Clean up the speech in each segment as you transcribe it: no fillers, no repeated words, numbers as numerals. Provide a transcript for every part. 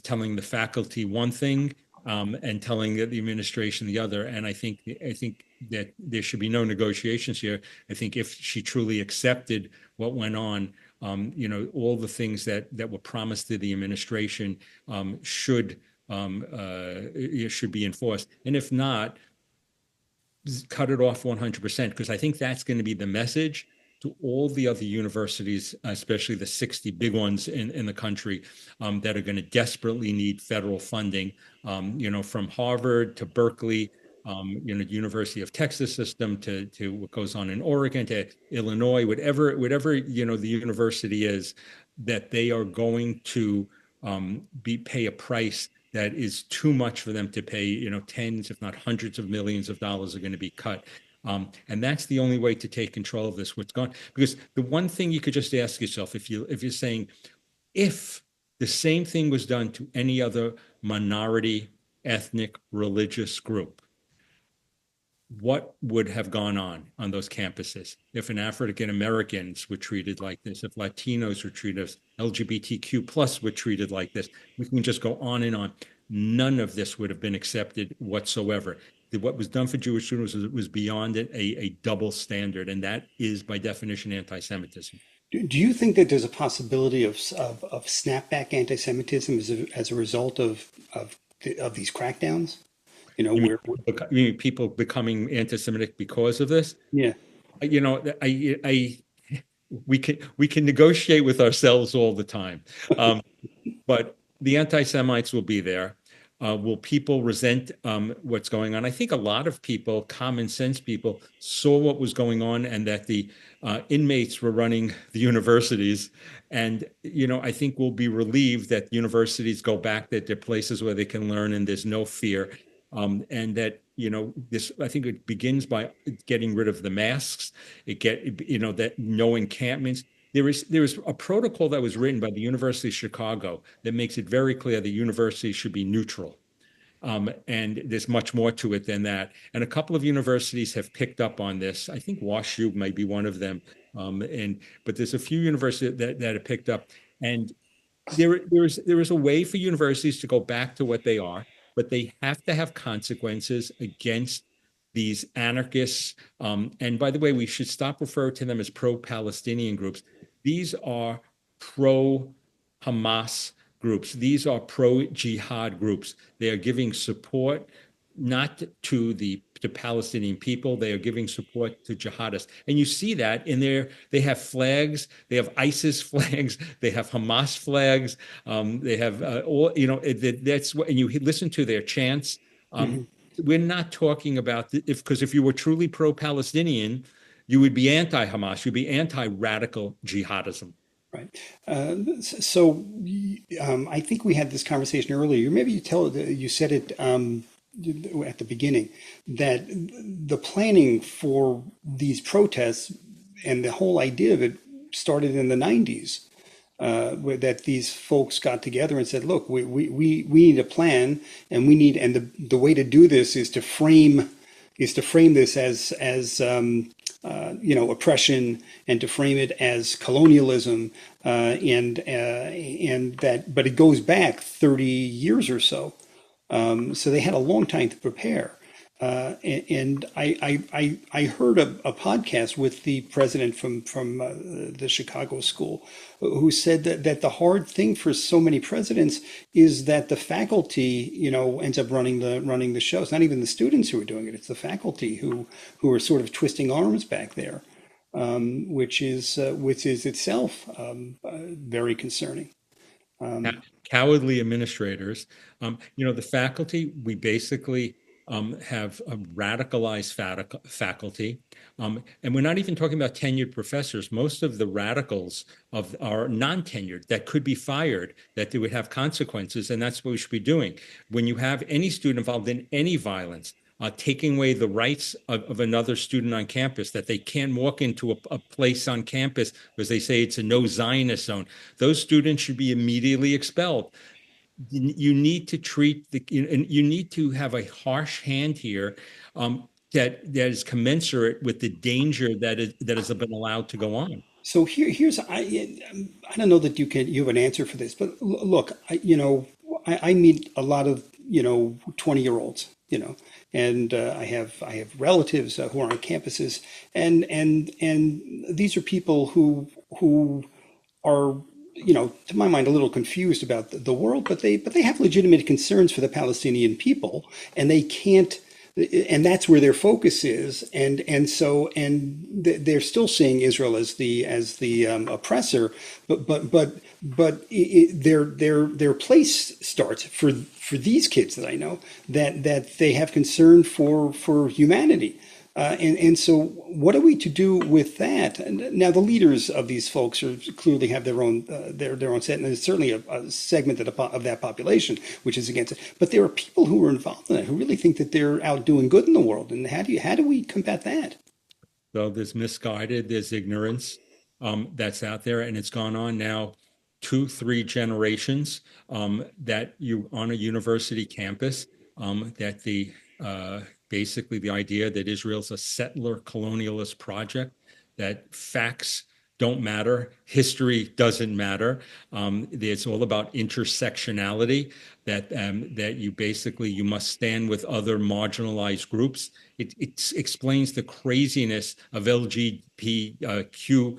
telling the faculty one thing and telling the administration the other. And I think that there should be no negotiations here. I think if she truly accepted what went on, all the things that were promised to the administration should be enforced. And if not, cut it off 100%, because I think that's going to be the message to all the other universities, especially the 60 big ones in the country that are going to desperately need federal funding, from Harvard to Berkeley, the University of Texas system to what goes on in Oregon to Illinois, whatever, the university is, that they are going to pay a price that is too much for them to pay. Tens, if not hundreds of millions of dollars are going to be cut. And that's the only way to take control of this. What's gone? Because the one thing you could just ask yourself, if you're saying, if the same thing was done to any other minority, ethnic, religious group, what would have gone on those campuses? If an African Americans were treated like this, if Latinos were treated as LGBTQ plus were treated like this, we can just go on and on. None of this would have been accepted whatsoever. What was done for Jewish students was beyond it a double standard, and that is by definition anti-Semitism. Do you think that there's a possibility of snapback anti-Semitism as a result of these crackdowns? You mean people becoming anti-Semitic because of this? Yeah. I we can negotiate with ourselves all the time, but the anti-Semites will be there. Will people resent what's going on? I think a lot of people, common sense people, saw what was going on and that the inmates were running the universities. And, I think we'll be relieved that universities go back, that they're places where they can learn and there's no fear. And that, I think it begins by getting rid of the masks. That no encampments. There is a protocol that was written by the University of Chicago that makes it very clear the university should be neutral. And there's much more to it than that. And a couple of universities have picked up on this. I think WashU might be one of them. But there's a few universities that have picked up. And there is a way for universities to go back to what they are, but they have to have consequences against these anarchists. And by the way, we should stop referring to them as pro-Palestinian groups. These are pro-Hamas groups. These are pro-jihad groups. They are giving support not to the Palestinian people. They are giving support to jihadists. And you see that in they have flags, they have ISIS flags, they have Hamas flags, they have that's what, and you listen to their chants. We're not talking about because if you were truly pro-Palestinian, you would be anti-Hamas, you'd be anti-radical jihadism. Right. I think we had this conversation earlier. Maybe you said it at the beginning, that the planning for these protests and the whole idea of it started in the 90s, that these folks got together and said, look, we need a plan, and the way to do this is to frame this as oppression, and to frame it as colonialism, and that, but it goes back 30 years or so. So they had a long time to prepare. And I heard a podcast with the president from the Chicago school, who said that the hard thing for so many presidents is that the faculty, ends up running the show. It's not even the students who are doing it; it's the faculty who are sort of twisting arms back there, which is itself very concerning. Cowardly administrators. The faculty, we basically have a radicalized faculty. And we're not even talking about tenured professors. Most of the radicals are non-tenured that could be fired, that they would have consequences. And that's what we should be doing. When you have any student involved in any violence, taking away the rights of another student on campus, that they can't walk into a place on campus because they say it's a no Zionist zone. Those students should be immediately expelled. You need to you need to have a harsh hand here that is commensurate with the danger that has been allowed to go on. So I don't know that you have an answer for this, but look, I meet a lot of 20-year-olds, and I have relatives who are on campuses, and these are people who are, to my mind, a little confused about the world, but they have legitimate concerns for the Palestinian people, and they can't, and that's where their focus is, and they're still seeing Israel as the oppressor, but their place starts for these kids that I know, that they have concern for humanity. And so, what are we to do with that? And now, the leaders of these folks clearly have their own set, and there's certainly a segment of that population which is against it. But there are people who are involved in it who really think that they're out doing good in the world. And how do we combat that? So there's misguided, there's ignorance that's out there, and it's gone on now two, three generations that you on a university campus that the basically the idea that Israel's a settler colonialist project, that facts don't matter, history doesn't matter. It's all about intersectionality. That you basically you must stand with other marginalized groups. It explains the craziness of LGBTQ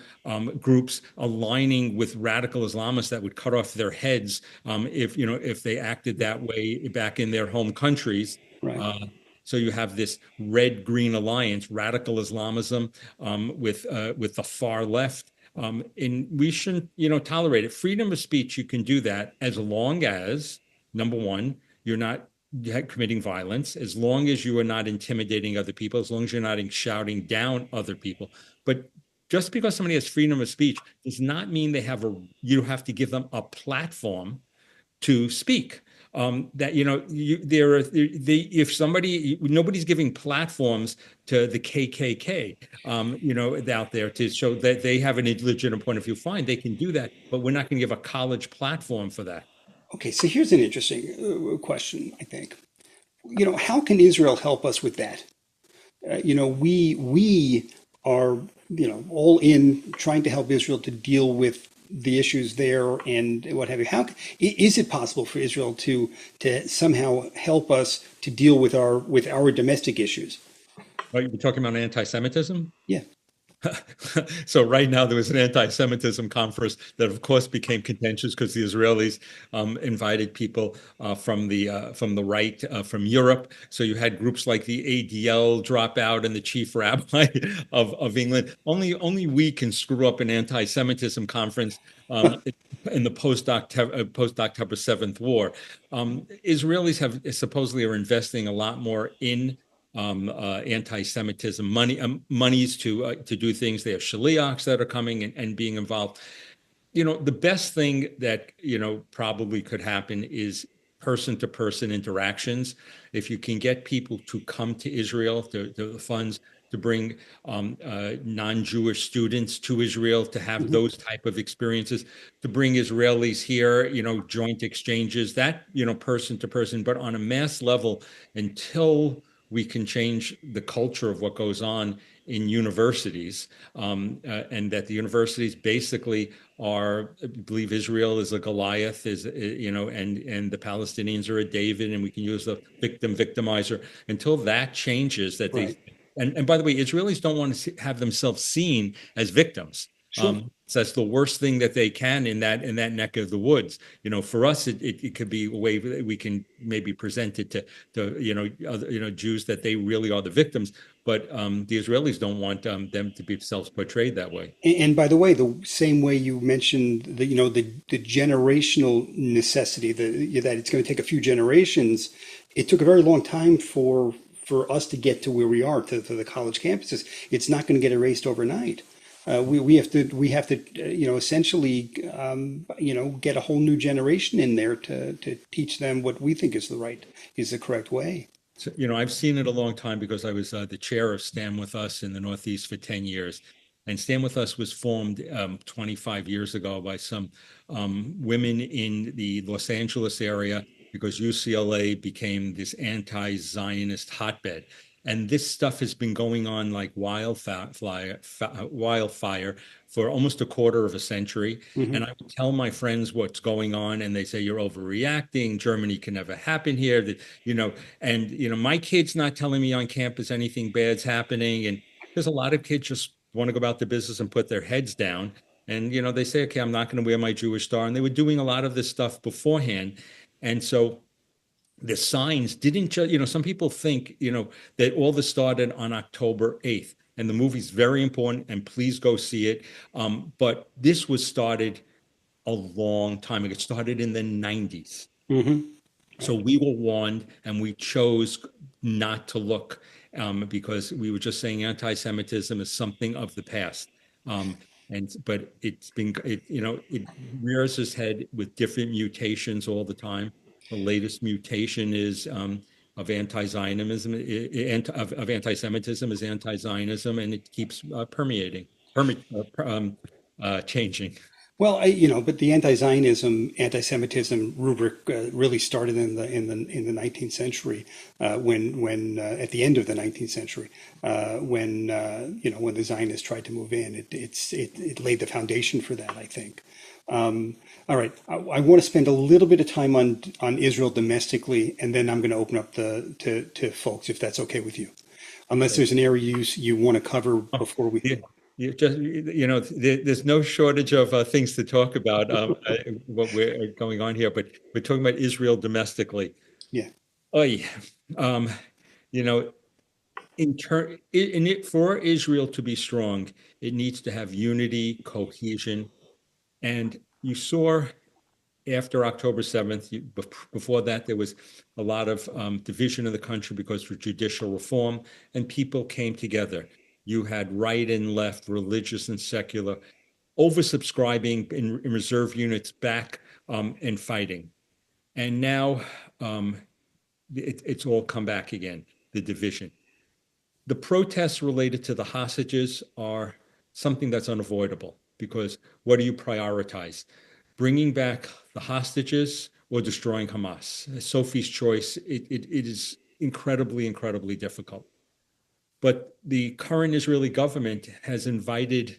groups aligning with radical Islamists that would cut off their heads if they acted that way back in their home countries. Right. Uh, so you have this red-green alliance, radical Islamism with the far left, and we shouldn't tolerate it. Freedom of speech, you can do that as long as number one, you're not committing violence, as long as you are not intimidating other people, as long as you're not shouting down other people. But just because somebody has freedom of speech does not mean you have to give them a platform to speak. That if somebody nobody's giving platforms to the KKK, out there to show that they have an illegitimate point of view. Fine, they can do that, but we're not going to give a college platform for that. Okay, so here's an interesting question, I think. How can Israel help us with that? We are, all in trying to help Israel to deal with the issues there and what have you. Is it possible for Israel to somehow help us to deal with our domestic issues? Are you talking about anti-Semitism? Yeah. So right now there was an anti-Semitism conference that, of course, became contentious because the Israelis invited people from the right from Europe. So you had groups like the ADL drop out and the chief rabbi of England. Only we can screw up an anti-Semitism conference in the post-October 7th war. Israelis have supposedly are investing a lot more in anti-Semitism monies to do things. They have shaliachs that are coming and being involved. The best thing that probably could happen is person-to-person interactions. If you can get people to come to Israel, the funds to bring non-Jewish students to Israel to have Mhm. those type of experiences, to bring Israelis here, joint exchanges, that person to person, but on a mass level, until we can change the culture of what goes on in universities, and that the universities basically believe Israel is a Goliath, and the Palestinians are a David, and we can use the victimizer. Until that changes, Right. and by the way, Israelis don't want to have themselves seen as victims. Sure. So that's the worst thing that they can in that neck of the woods. For us, it could be a way that we can maybe present it to Jews that they really are the victims, but the Israelis don't want them to be self-portrayed that way. And by the way, the same way you mentioned the generational necessity, that it's going to take a few generations. It took a very long time for us to get to where we are, to the college campuses. It's not going to get erased overnight. We have to essentially get a whole new generation in there to teach them what we think is the correct way. So, I've seen it a long time because I was the chair of Stand With Us in the Northeast for 10 years. And Stand With Us was formed 25 years ago by some women in the Los Angeles area because UCLA became this anti-Zionist hotbed. And this stuff has been going on like wildfire for almost a quarter of a century. Hmm. And I would tell my friends what's going on, and they say, you're overreacting. Germany can never happen here. That, my kid's not telling me on campus anything bad's happening. And there's a lot of kids just want to go about the business and put their heads down. And, they say, okay, I'm not going to wear my Jewish star. And they were doing a lot of this stuff beforehand. And so the signs didn't just, some people think, that all this started on October 8th. And the movie's very important, and please go see it. But this was started a long time ago. It started in the 90s. Hmm. So we were warned, and we chose not to look, because we were just saying anti-Semitism is something of the past. But it rears its head with different mutations all the time. The latest mutation is of anti-Zionism, of anti-Semitism is anti-Zionism, and it keeps changing. Well, but the anti-Zionism, anti-Semitism rubric really started in the 19th century, when at the end of the 19th century, when the Zionists tried to move in, it laid the foundation for that, I think. All right, I want to spend a little bit of time on Israel domestically, and then I'm going to open up to folks, if that's okay with you. Unless there's an area you want to cover Oh, before we. yeah, there's no shortage of things to talk about, what we're going on here, but we're talking about Israel domestically. Yeah. Oh, yeah. Um, you know, for Israel to be strong, it needs to have unity, cohesion, and you saw after October 7th. Before that, there was a lot of division in the country because of judicial reform, and people came together. You had right and left, religious and secular, oversubscribing in reserve units back, and fighting. And now, it's all come back again, the division. The protests related to the hostages are something that's unavoidable, because what do you prioritize? Bringing back the hostages or destroying Hamas? Sophie's choice. It is incredibly, incredibly difficult. But the current Israeli government has invited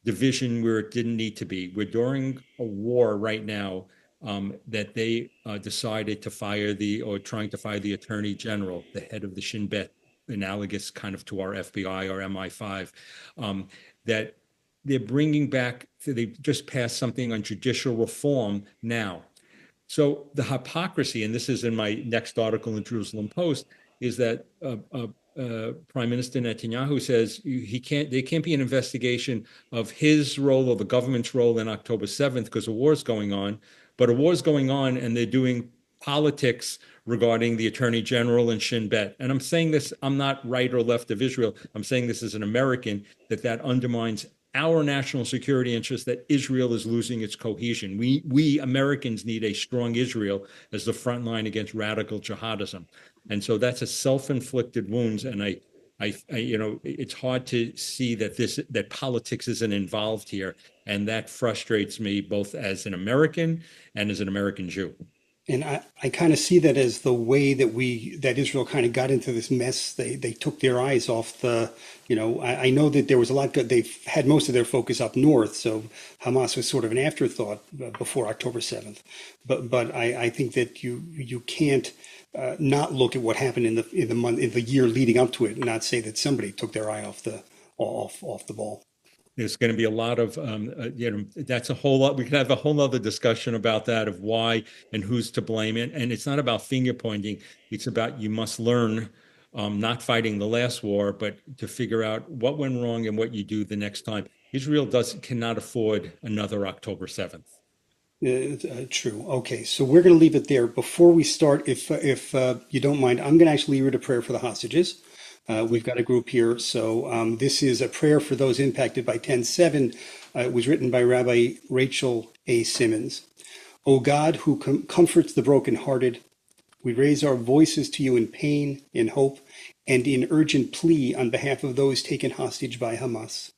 division where it didn't need to be. We're during a war right now, that they decided to fire or trying to fire the attorney general, the head of the Shin Bet, analogous kind of to our FBI or MI5, that they're bringing back. They just passed something on judicial reform now. So the hypocrisy, and this is in my next article in Jerusalem Post, is that Prime Minister Netanyahu says there can't be an investigation of his role or the government's role in October 7th because a war is going on, but a war is going on and they're doing politics regarding the Attorney General and Shin Bet. And I'm saying this, I'm not right or left of Israel. I'm saying this as an American, that undermines our national security interest, that Israel is losing its cohesion. We Americans need a strong Israel as the front line against radical jihadism. And so that's a self-inflicted wounds. And it's hard to see that politics isn't involved here. And that frustrates me both as an American and as an American Jew. And I kind of see that as the way that Israel kind of got into this mess. They took their eyes off I know that there was a lot, they've had most of their focus up north, so Hamas was sort of an afterthought before October 7th. But I think that you can't not look at what happened in the year leading up to it and not say that somebody took their eye off the ball. There's going to be a lot of, that's a whole lot. We can have a whole other discussion about that, of why and who's to blame. And it's not about finger pointing. It's about, you must learn, not fighting the last war, but to figure out what went wrong and what you do the next time. Israel cannot afford another October 7th. True. Okay, so we're going to leave it there. Before we start, if you don't mind, I'm going to actually read a prayer for the hostages. We've got a group here. So this is a prayer for those impacted by 10/7. It was written by Rabbi Rachel A. Simmons. O God, who comforts the brokenhearted, we raise our voices to you in pain, in hope, and in urgent plea on behalf of those taken hostage by Hamas.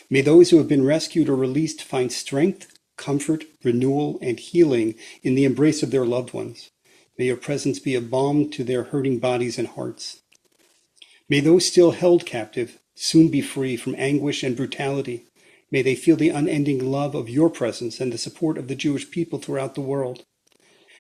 May those who have been rescued or released find strength, comfort, renewal, and healing in the embrace of their loved ones. May your presence be a balm to their hurting bodies and hearts. May those still held captive soon be free from anguish and brutality. May they feel the unending love of your presence and the support of the Jewish people throughout the world.